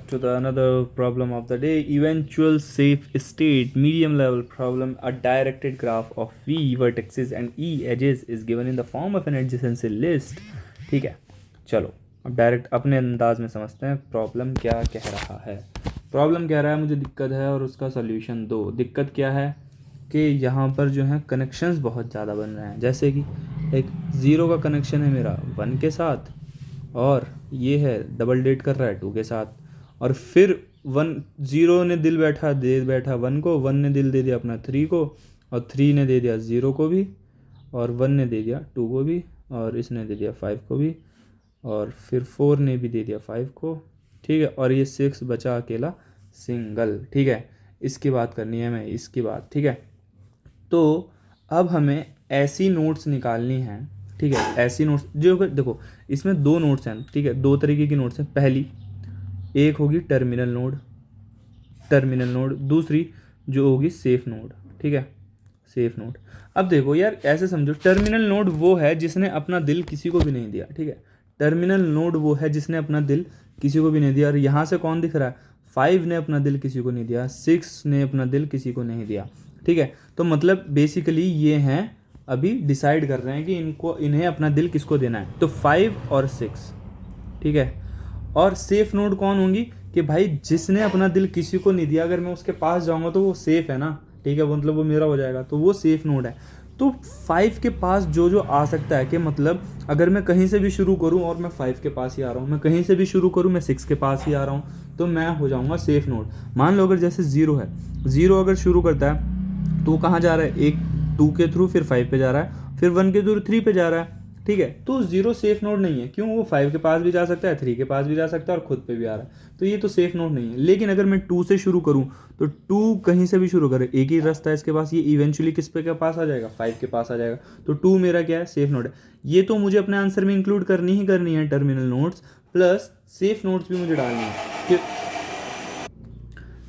back to the another problem of the day. Eventual safe state medium level problem. A directed graph of V vertices and E edges is given in the form of an adjacency list. ठीक है, चलो अब direct अपने अंदाज में समझते हैं problem क्या कह रहा है. प्रॉब्लम कह रहा है मुझे दिक्कत है और उसका सॉल्यूशन दो. दिक्कत क्या है कि यहाँ पर जो है कनेक्शंस बहुत ज़्यादा बन रहे हैं. जैसे कि एक ज़ीरो का कनेक्शन है मेरा 1 के साथ, और ये है डबल डेट कर रहा है 2 के साथ, और फिर 0 ने दिल बैठा 1 को, 1 ने दिल दे दिया अपना 3 को, और 3 ने दे दिया 0 को भी, और 1 ने दे दिया 2 को भी, और इसने दे दिया 5 को भी, और फिर 4 ने भी दे दिया 5 को. ठीक है, और ये 6 बचा अकेला सिंगल. ठीक है, इसकी बात करनी है मैं, इसकी बात. ठीक है, तो अब हमें ऐसी नोट्स निकालनी है. ठीक है, ऐसी नोट्स जो देखो इसमें दो नोट्स हैं. ठीक है, दो तरीके की नोट्स हैं. पहली एक होगी टर्मिनल नोड, दूसरी जो होगी सेफ नोड. ठीक है, सेफ नोड. अब देखो यार, ऐसे समझो टर्मिनल नोड वो है जिसने अपना दिल किसी को भी नहीं दिया. ठीक है, टर्मिनल नोड वो है जिसने अपना दिल किसी को भी नहीं दिया. और यहाँ से कौन दिख रहा है? 5 ने अपना दिल किसी को नहीं दिया, 6 ने अपना दिल किसी को नहीं दिया. ठीक है, तो मतलब बेसिकली ये हैं अभी डिसाइड कर रहे हैं कि इन्हें अपना दिल किसको देना है. तो 5 और 6. ठीक है, और सेफ नोड कौन होंगी कि भाई जिसने अपना दिल किसी को नहीं दिया, अगर मैं उसके पास जाऊंगा तो वो सेफ है ना. ठीक है, मतलब वो मेरा हो जाएगा, तो वो सेफ नोड है. तो 5 के पास जो जो आ सकता है कि मतलब अगर मैं कहीं से भी शुरू करूं और मैं 5 के पास ही आ रहा हूं, मैं कहीं से भी शुरू करूं मैं 6 के पास ही आ रहा हूं, तो मैं हो जाऊंगा सेफ नोड. मान लो अगर जैसे 0 है, 0 अगर शुरू करता है तो वो कहाँ जा रहा है? एक 2 के थ्रू, फिर 5 पे जा रहा है, फिर 1 के थ्रू 3 पे जा रहा है. ठीक है, तो 0 सेफ नोड नहीं है. क्यों? वो 5 के पास भी जा सकता है, 3 के पास भी जा सकता है, और खुद पे भी आ रहा है, तो ये तो सेफ नोड नहीं है. लेकिन अगर मैं 2 से शुरू करूं तो 2 कहीं से भी शुरू करे, एक ही रास्ता है इसके पास, ये इवेंचुअली किस पे के पास आ जाएगा? 5 के पास आ जाएगा. तो 2 मेरा क्या है? सेफ नोड है. ये तो मुझे अपने आंसर में इंक्लूड करनी ही करनी है terminal nodes, plus safe nodes भी मुझे डालनी है.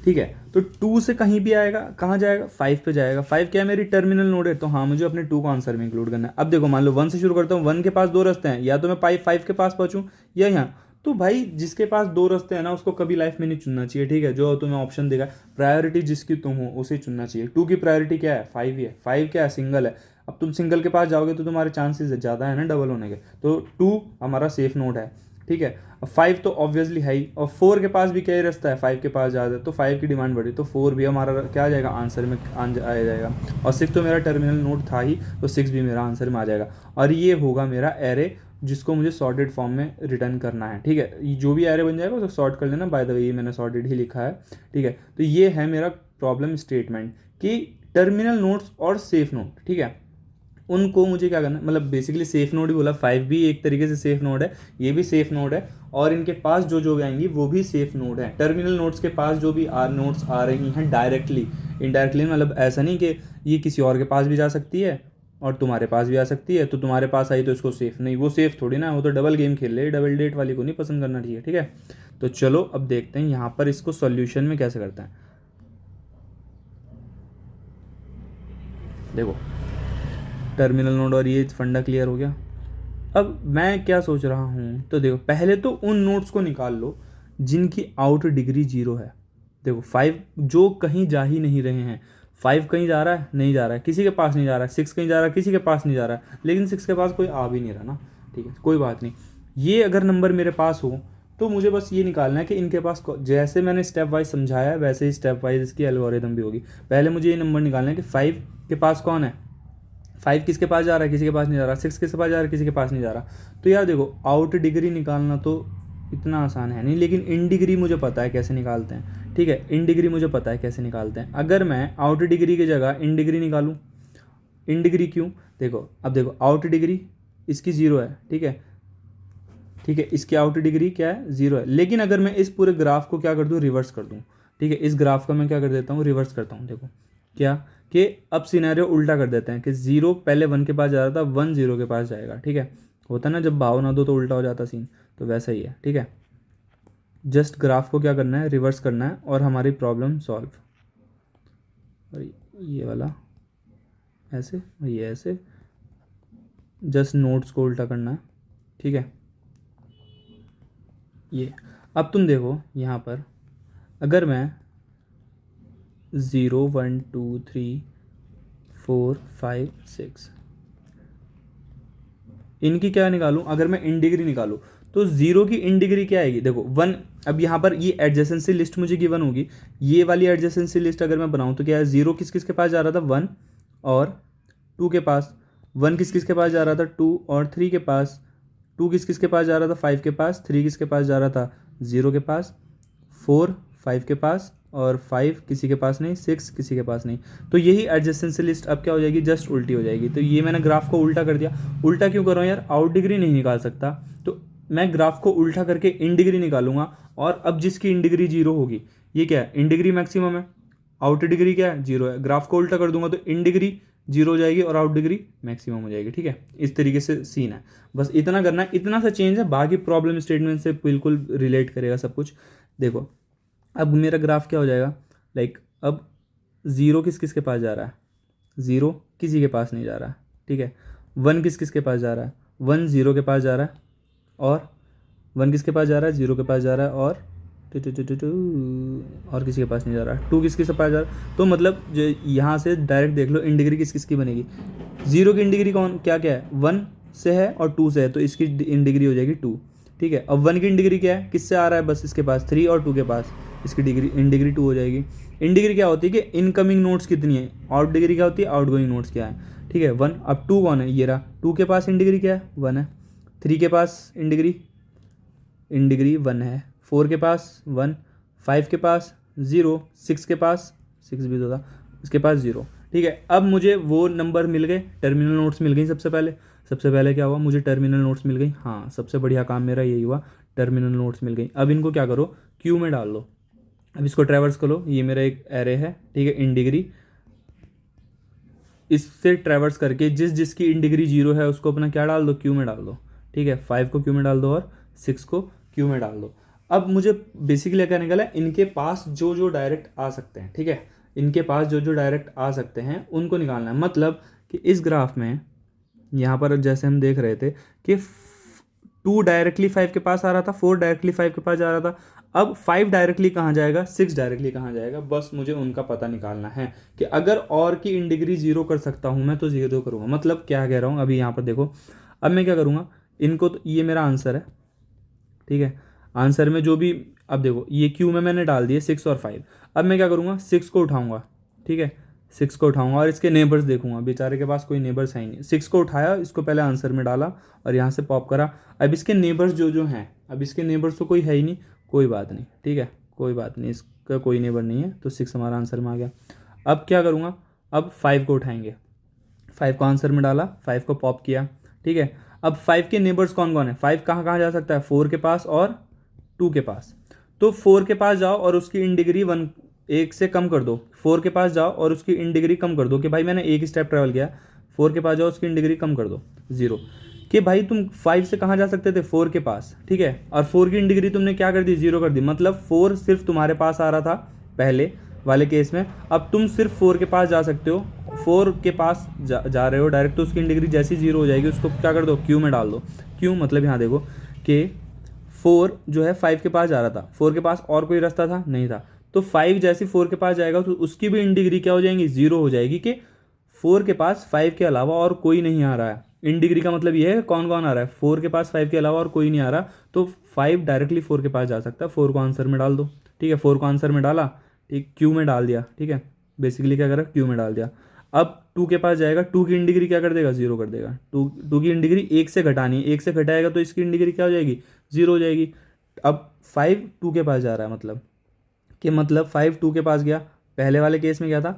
ठीक है, तो 2 से कहीं भी आएगा, कहाँ जाएगा? 5 पे जाएगा. 5 क्या है? मेरी टर्मिनल नोड है, तो हाँ मुझे अपने 2 को आंसर में इंक्लूड करना है. अब देखो मान लो 1 से शुरू करता हूँ, 1 के पास दो रास्ते हैं, या तो मैं 5 के पास पहुँचूँ या यहाँ. तो भाई जिसके पास दो रास्ते हैं ना उसको कभी लाइफ में नहीं चुनना चाहिए. ठीक है, जो तुम्हें ऑप्शन देगा, प्रायोरिटी जिसकी तुम हो उसे चुनना चाहिए. 2 की प्रायोरिटी क्या है? 5 ही है. 5 क्या है? सिंगल है. अब तुम सिंगल के पास जाओगे तो तुम्हारे चांसेस ज़्यादा है ना डबल होने के, तो 2 हमारा सेफ नोड है. ठीक है, 5 तो ऑब्वियसली है ही, और 4 के पास भी क्या ही रास्ता है? 5 के पास ज़्यादा है, तो 5 की डिमांड बढ़ी, तो 4 भी हमारा क्या आ जाएगा? आंसर में आ जाएगा. और 6 तो मेरा टर्मिनल नोड था ही, तो 6 भी मेरा आंसर में आ जाएगा. और ये होगा मेरा एरे जिसको मुझे सॉर्टेड फॉर्म में रिटर्न करना है. ठीक है, जो भी एरे बन जाएगा उसको सॉर्ट कर लेना. बाय द वे ये मैंने सॉर्टेड ही लिखा है. ठीक है, तो ये है मेरा प्रॉब्लम स्टेटमेंट कि टर्मिनल नोड्स और सेफ नोड, ठीक है, उनको मुझे क्या करना है. मतलब बेसिकली सेफ नोड ही बोला, 5 भी एक तरीके से सेफ नोड है, ये भी सेफ नोड है, और इनके पास जो जो आएंगी वो भी सेफ नोड है. टर्मिनल नोड्स के पास जो भी नोड्स आ रही हैं डायरेक्टली, इनडायरेक्टली, मतलब ऐसा नहीं कि ये किसी और के पास भी जा सकती है और तुम्हारे पास भी आ सकती है, तो तुम्हारे पास आई तो इसको सेफ नहीं, वो सेफ थोड़ी ना, वो तो डबल गेम खेल रहे, डबल डेट वाली को नहीं पसंद करना चाहिए. ठीक है, तो चलो अब देखते हैं यहाँ पर इसको सॉल्यूशन में कैसे करते हैं. देखो टर्मिनल नोड और ये फंडा क्लियर हो गया. अब मैं क्या सोच रहा हूँ, तो देखो पहले तो उन नोट्स को निकाल लो जिनकी आउट डिग्री 0 है. देखो 5 जो कहीं जा ही नहीं रहे हैं. 5 कहीं जा रहा है? नहीं जा रहा है, किसी के पास नहीं जा रहा है. 6 कहीं जा रहा है? किसी के पास नहीं जा रहा है. लेकिन 6 के पास कोई आ भी नहीं रहा ना. ठीक है, कोई बात नहीं. ये अगर नंबर मेरे पास हो तो मुझे बस ये निकालना है कि इनके पास जैसे मैंने स्टेप वाइज समझाया वैसे ही स्टेप वाइज इसकी एल्गोरिदम भी होगी. पहले मुझे ये नंबर निकालना है कि 5 के पास कौन है. 5 किसके पास जा रहा है? किसी के पास नहीं जा रहा. 6 किसके पास जा रहा है? किसी के पास नहीं जा रहा. तो यार देखो आउट डिग्री निकालना तो इतना आसान है नहीं, लेकिन इन डिग्री मुझे पता है कैसे निकालते हैं. ठीक है, इन डिग्री मुझे पता है कैसे निकालते हैं. अगर मैं आउट डिग्री की जगह इन डिग्री निकालूं, इन डिग्री क्यों? देखो अब देखो आउट डिग्री इसकी 0 है. ठीक है, ठीक है, इसकी आउट डिग्री क्या है? 0 है. लेकिन अगर मैं इस पूरे ग्राफ को क्या कर दूं? रिवर्स कर दूं. ठीक है, इस ग्राफ को मैं क्या कर देता हूँ? रिवर्स करता हूँ. देखो क्या कि अब सिनेरियो उल्टा कर देते हैं कि 0 पहले 1 के पास जा रहा था, 1 0 के पास जाएगा. ठीक है, होता ना जब भाव ना दो तो उल्टा हो जाता सीन, तो वैसा ही है. ठीक है, जस्ट ग्राफ को क्या करना है? रिवर्स करना है और हमारी प्रॉब्लम सॉल्व. और ये वाला ऐसे और ये ऐसे, जस्ट नोट्स को उल्टा करना है. ठीक है, ये अब तुम देखो यहाँ पर, अगर मैं 0 1 2 3 4 5 6 इनकी क्या निकालूं, अगर मैं इन डिग्री निकालूं तो जीरो की इन डिग्री क्या आएगी, देखो 1। अब यहाँ पर ये एडजेसेंसी लिस्ट मुझे गिवन होगी, ये वाली एडजेसेंसी लिस्ट अगर मैं बनाऊँ तो क्या है, जीरो किस किस के पास जा रहा था, 1 और 2 के पास, 1 किस किस के पास जा रहा था, 2 और 3 के पास, 2 किस किस के पास जा रहा था, 5 के पास, 3 किसके पास जा रहा था, 0 के पास, 4 5 के पास, और 5 किसी के पास नहीं, 6 किसी के पास नहीं। तो यही एडजेसेंसी लिस्ट अब क्या हो जाएगी, जस्ट उल्टी हो जाएगी। तो ये मैंने ग्राफ को उल्टा कर दिया। उल्टा क्यों कर रहा हूँ यार, आउट डिग्री नहीं निकाल सकता तो मैं ग्राफ को उल्टा करके इन डिग्री निकालूंगा। और अब जिसकी इन डिग्री जीरो होगी, ये क्या है, इन डिग्री मैक्सिमम है, आउट डिग्री क्या है, जीरो है। ग्राफ को उल्टा कर दूंगा तो इन डिग्री जीरो हो जाएगी और आउट डिग्री मैक्सिमम हो जाएगी। ठीक है, इस तरीके से सीन है, बस इतना करना है, इतना सा चेंज है, बाकी प्रॉब्लम स्टेटमेंट से बिल्कुल रिलेट करेगा सब कुछ। देखो अब मेरा ग्राफ क्या हो जाएगा, लाइक अब ज़ीरो किस किस के पास जा रहा है, ज़ीरो किसी के पास नहीं जा रहा है। ठीक है, 1 किस किस के पास जा रहा है, 1 0 के पास जा रहा है, और 1 किसके पास जा रहा है, 0 के पास जा रहा है, और two two two two two और किसी के पास नहीं जा रहा है, 2 किस किस के पास जा रहा है। तो मतलब जो यहाँ से डायरेक्ट देख लो इन डिग्री किस किस की बनेगी, 0 की इन डिग्री कौन क्या क्या है, 1 से है और 2 से है, तो इसकी इन डिग्री हो जाएगी 2। ठीक है, अब 1 की इन डिग्री क्या है, किससे आ रहा है, बस इसके पास 3 और 2 के पास, इसकी डिग्री इन डिग्री 2 हो जाएगी। इन डिग्री क्या होती है कि इनकमिंग नोट्स कितनी है, आउट डिग्री क्या होती है, आउटगोइंग नोट्स क्या है। ठीक है, 1। अब 2 कौन है, ये रहा, 2 के पास इन डिग्री क्या है, 1 है। 3 के पास इन डिग्री 1 है। 4 के पास 1, 5 के पास 0, 6 के पास 6 भी तो था, इसके पास 0। ठीक है, अब मुझे वो नंबर मिल गए, टर्मिनल नोट्स मिल गई। सबसे पहले क्या हुआ, मुझे टर्मिनल नोट्स मिल गई। हाँ, सबसे बढ़िया काम मेरा यही हुआ, टर्मिनल नोट्स मिल गई। अब इनको क्या करो, क्यू में डाल लो। अब इसको ट्रैवर्स करो, ये मेरा एक एरे है। ठीक है, इन डिग्री इससे ट्रैवर्स करके जिस जिसकी इन डिग्री 0 है उसको अपना क्या डाल दो, क्यू में डाल दो। ठीक है, 5 को क्यू में डाल दो और 6 को क्यू में डाल दो। अब मुझे बेसिकली क्या निकला है, इनके पास जो जो डायरेक्ट आ सकते हैं। ठीक है, इनके पास जो जो डायरेक्ट आ सकते हैं उनको निकालना है। मतलब कि इस ग्राफ में यहाँ पर जैसे हम देख रहे थे कि 2 डायरेक्टली 5 के पास आ रहा था, 4 डायरेक्टली 5 के पास जा रहा था। अब 5 डायरेक्टली कहाँ जाएगा, 6 डायरेक्टली कहाँ जाएगा, बस मुझे उनका पता निकालना है कि अगर और की इन डिग्री 0 कर सकता हूँ मैं तो 0 करूँगा। मतलब क्या कह रहा हूँ, अभी यहाँ पर देखो, अब मैं क्या करूँगा, इनको तो ये मेरा आंसर है। ठीक है, आंसर में जो भी, अब देखो ये क्यू में मैंने डाल दिए 6 और 5। अब मैं क्या करूँगा, 6 को उठाऊँगा। ठीक है, 6 को उठाऊंगा और इसके नेबर्स देखूंगा, बेचारे के पास कोई नेबर्स है ही नहीं। 6 को उठाया, इसको पहले आंसर में डाला और यहाँ से पॉप करा। अब इसके नेबर्स जो जो हैं, अब इसके नेबर्स तो कोई है ही नहीं, कोई बात नहीं। ठीक है, कोई बात नहीं, इसका कोई नेबर नहीं है, तो 6 हमारा आंसर में आ गया। अब क्या करूँगा, अब 5 को उठाएंगे, 5 को आंसर में डाला, 5 को पॉप किया। ठीक है, अब 5 के नेबर्स कौन कौन है, 5 कहाँ कहाँ जा सकता है, 4 के पास और 2 के पास। तो 4 के पास जाओ और उसकी इन डिग्री 1 1 से कम कर दो। 4 के पास जाओ और उसकी इन डिग्री कम कर दो कि भाई मैंने एक स्टेप ट्रैवल किया। 4 के पास जाओ, उसकी इन डिग्री कम कर दो 0, कि भाई तुम 5 से कहाँ जा सकते थे, 4 के पास। ठीक है, और 4 की इन डिग्री तुमने क्या कर दी, 0 कर दी। मतलब 4 सिर्फ तुम्हारे पास आ रहा था पहले वाले केस में, अब तुम सिर्फ 4 के पास जा सकते हो। 4 के पास जा रहे हो डायरेक्ट, तो उसकी इन डिग्री जैसी 0 हो जाएगी, उसको क्या कर दो, क्यू में डाल दो। क्यू मतलब यहाँ देखो कि 4 जो है 5 के पास जा रहा था, 4 के पास और कोई रास्ता था नहीं था, तो 5 जैसे 4 के पास जाएगा तो उसकी भी इन डिग्री क्या हो जाएंगी, 0 हो जाएगी, कि 4 के पास 5 के अलावा और कोई नहीं आ रहा है। इन डिग्री का मतलब ये है कौन कौन आ रहा है, 4 के पास 5 के अलावा और कोई नहीं आ रहा, तो 5 डायरेक्टली 4 के पास जा सकता है। 4 को आंसर में डाल दो। ठीक है, 4 को आंसर में डाला, ठीक, क्यू में डाल दिया। ठीक है, बेसिकली क्या करा, क्यू में डाल दिया। अब 2 के पास जाएगा, 2 की इन डिग्री क्या कर देगा, 0 कर देगा। 2 की इन डिग्री 1 से घटानी है, 1 से घटाएगा तो इसकी इन डिग्री क्या हो जाएगी, 0 हो जाएगी। अब 5 2 के पास जा रहा है, मतलब 5 2 के पास गया। पहले वाले केस में क्या था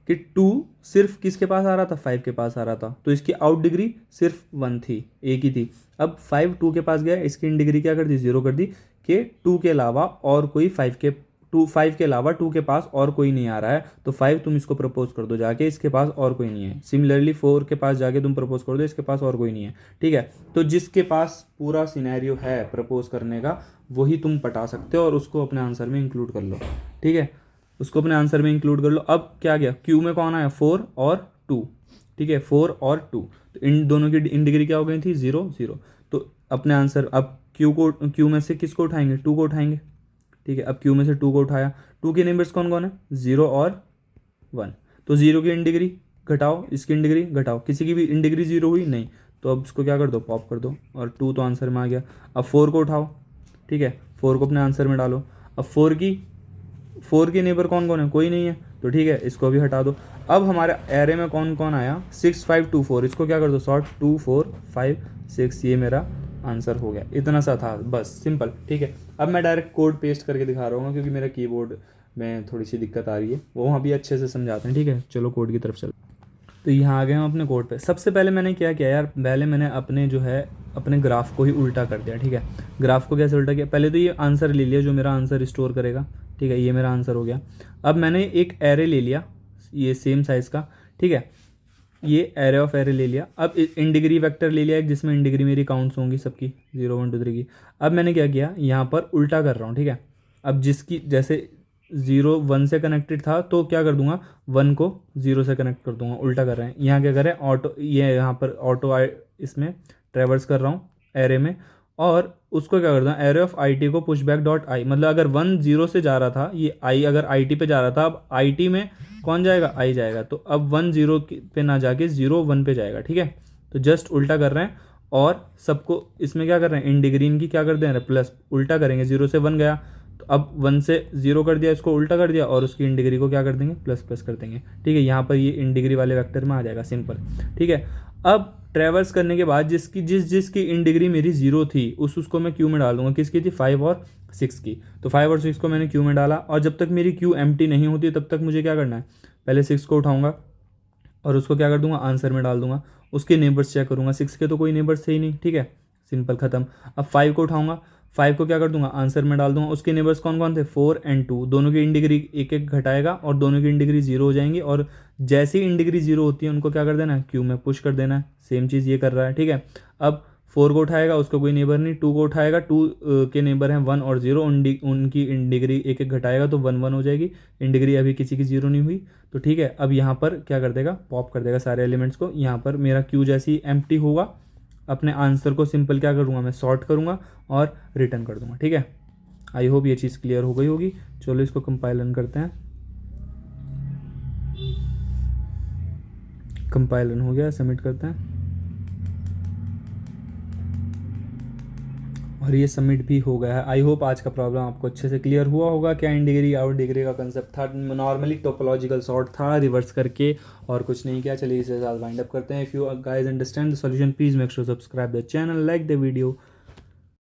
कि 2 सिर्फ किसके पास आ रहा था, 5 के पास आ रहा था, तो इसकी आउट डिग्री सिर्फ 1 थी, एक ही थी। अब 5 2 के पास गया, इसकी इन डिग्री क्या कर दी, 0 कर दी, कि 2 के अलावा और कोई 5 के अलावा 2 के पास और कोई नहीं आ रहा है, तो 5 तुम इसको प्रपोज कर दो जाके, इसके पास और कोई नहीं है। सिमिलरली 4 के पास जाके तुम प्रपोज कर दो, इसके पास और कोई नहीं है। ठीक है, तो जिसके पास पूरा सिनेरियो है प्रपोज करने का, वही तुम पटा सकते हो और उसको अपने आंसर में इंक्लूड कर लो। ठीक है, उसको अपने आंसर में इंक्लूड कर लो। अब क्या गया, क्यू में कौन आया, 4 और 2। ठीक है, 4 और 2, तो इन दोनों की इन डिग्री क्या हो गई थी, 0 0। तो अपने आंसर, अब क्यू में से किसको उठाएंगे, 2 को उठाएंगे। ठीक है। अब क्यू में से 2 को उठाया, 2 के नेबर्स कौन कौन है, 0 और 1, तो 0 की इन डिग्री घटाओ, इसकी इन डिग्री घटाओ, किसी की भी इन डिग्री 0 हुई नहीं, तो अब इसको क्या कर दो, पॉप कर दो, और 2 तो आंसर में आ गया। अब 4 को उठाओ, ठीक है, 4 को अपने आंसर में डालो। अब 4 की नेबर कौन कौन है, कोई नहीं है, तो ठीक है, इसको भी हटा दो। अब हमारे एरे में कौन कौन आया, 6 5 2 4, इसको क्या कर दो, शॉर्ट 2 4 5 6, ये मेरा आंसर हो गया। इतना सा था बस, सिंपल, ठीक है। अब मैं डायरेक्ट कोड पेस्ट करके दिखा रहा हूँ क्योंकि मेरा कीबोर्ड में थोड़ी सी दिक्कत आ रही है, वो वहाँ भी अच्छे से समझाते हैं, ठीक है। चलो कोड की तरफ चलो। तो यहाँ आ गए हम अपने कोड पे। सबसे पहले मैंने क्या किया यार, पहले मैंने अपने जो है अपने ग्राफ को ही उल्टा कर दिया, ठीक है। ग्राफ को कैसे उल्टा किया, पहले तो ये आंसर ले लिया जो मेरा आंसर स्टोर करेगा, ठीक है, ये मेरा आंसर हो गया। अब मैंने एक एरे ले लिया, ये सेम साइज़ का, ठीक है, ये एरे ऑफ एरे ले लिया। अब इन डिग्री वेक्टर ले लिया एक, जिसमें इन डिग्री मेरी काउंट्स होंगी सबकी 0 1 2 3 की। अब मैंने क्या किया, यहाँ पर उल्टा कर रहा हूँ, ठीक है। अब जिसकी जैसे 0 1 से कनेक्टेड था तो क्या कर दूंगा, 1 को 0 से कनेक्ट कर दूंगा, उल्टा कर रहे हैं। यहाँ क्या कर रहे हैं, ऑटो, ये यहाँ पर ऑटो इसमें ट्रेवर्स कर रहा हूँ एरे में, और उसको क्या करता हूँ, एरे ऑफ आई टी को पुश बैक डॉट आई, मतलब अगर 1 0 से जा रहा था, ये आई अगर आई टी पे जा रहा था, अब आई टी में कौन जाएगा, आई जाएगा, तो अब 1 0 पे ना जाके 0 1 पे जाएगा, ठीक है। तो जस्ट उल्टा कर रहे हैं, और सबको इसमें क्या कर रहे हैं, इन डिग्री इनकी क्या कर दे रहे हैं, प्लस, उल्टा करेंगे, 0 से 1 गया, तो अब 1 से 0 कर दिया, इसको उल्टा कर दिया, और उसकी इन डिग्री को क्या कर देंगे, प्लस प्लस कर देंगे, ठीक है। यहाँ पर ये इन डिग्री वाले वेक्टर में आ जाएगा, सिंपल, ठीक है। अब ट्रेवर्स करने के बाद जिसकी इन डिग्री मेरी 0 थी, उसको मैं क्यू में डाल दूंगा, किसकी थी, 5 और 6 की, तो 5 और 6 को मैंने क्यू में डाला, और जब तक मेरी क्यू एम्प्टी नहीं होती तब तक मुझे क्या करना है, पहले 6 को उठाऊंगा और उसको क्या कर दूंगा, आंसर में डाल दूंगा, उसके नेबर्स चेक करूंगा, 6 के तो कोई नेबर्स थे ही नहीं, ठीक है, सिंपल खत्म। अब 5 को उठाऊंगा, 5 को क्या कर दूंगा, आंसर में डाल दूंगा, उसके नेबर्स कौन कौन थे, 4 और 2, दोनों की इन डिग्री एक एक घटाएगा और दोनों की इन डिग्री 0 हो जाएंगी, और जैसे ही इन डिग्री 0 होती है उनको क्या कर देना है, क्यू में पुश कर देना है, सेम चीज़ ये कर रहा है, ठीक है। अब 4 को उठाएगा, उसका कोई नेबर नहीं, 2 को उठाएगा, 2 के नेबर हैं 1 और 0, उनकी इन डिग्री एक एक घटाएगा तो 1 1 हो जाएगी, इन डिग्री अभी किसी की 0 नहीं हुई, तो ठीक है। अब यहाँ पर क्या कर देगा, पॉप कर देगा सारे एलिमेंट्स को, यहाँ पर मेरा क्यू जैसे ही एम्प्टी होगा, अपने आंसर को सिंपल क्या करूँगा, मैं सॉर्ट करूँगा और रिटर्न कर दूँगा, ठीक है। आई होप ये चीज़ क्लियर हो गई होगी। चलो इसको कंपाइल रन करते हैं, कंपाइल रन हो गया, सबमिट करते हैं, और ये सबमिट भी हो गया है। आई होप आज का प्रॉब्लम आपको अच्छे से क्लियर हुआ होगा, क्या इन डिग्री आउट डिग्री का कंसेप्ट था, नॉर्मली टोपोलॉजिकल सॉर्ट था रिवर्स करके, और कुछ नहीं किया। चलिए इसे साथ वाइंड अप करते हैं। If you guys understand the solution please make sure subscribe the channel, like the video,